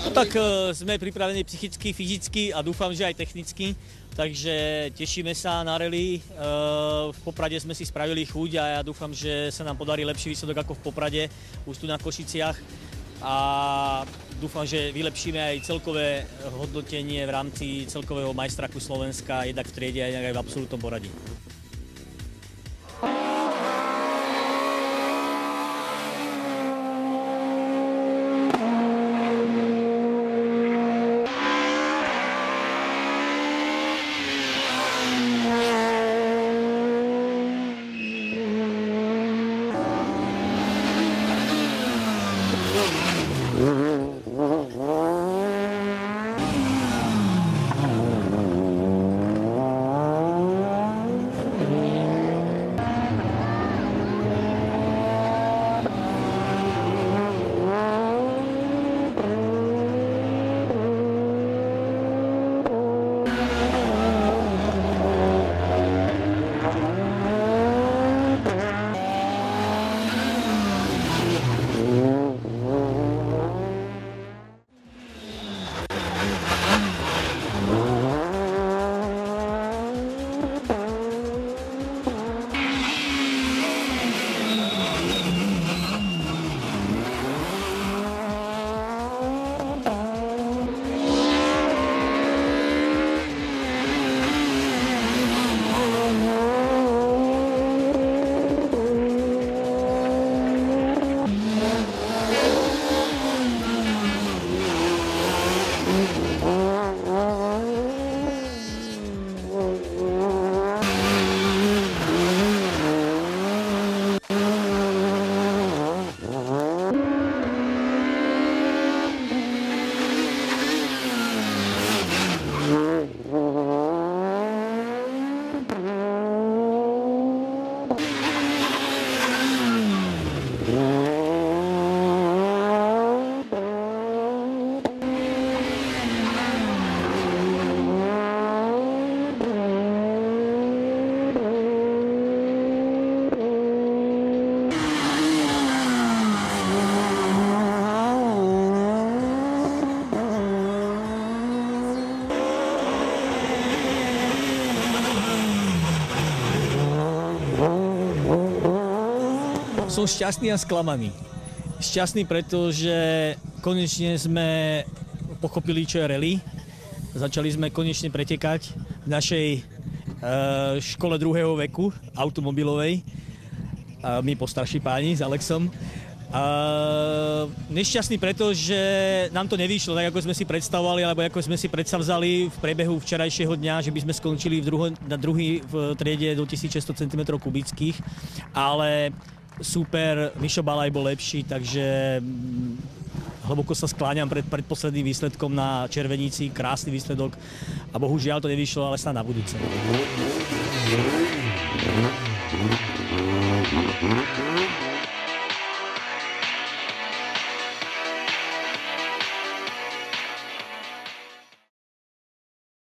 No tak sme pripravení psychicky, fyzicky a dúfam, že aj technicky. Takže tešíme sa na rally. V Poprade sme si spravili chuť a ja dúfam, že sa nám podarí lepší výsledok ako v Poprade, už tu na Košiciach. A dúfam, že vylepšíme aj celkové hodnotenie v rámci celkového majstraku Slovenska, jednak v triede a jednak aj v absolútnom poradí. Som šťastný a sklamaný. Šťastný, pretože konečne sme pochopili, čo je rally. Začali sme konečne pretekať v našej škole druhého veku, automobilovej. My postarší páni s Alexom. Nešťastný, pretože nám to nevyšlo tak, ako sme si predstavovali, alebo ako sme si predsavzali v priebehu včerajšieho dňa, že by sme skončili na druhý v triede do 1600 cm kubických, ale super, Mišo Balaj bol lepší, takže hlboko sa skláňam pred predposledným výsledkom na Červenici, krásny výsledok a bohužiaľ to nevyšlo, ale snad na budúce.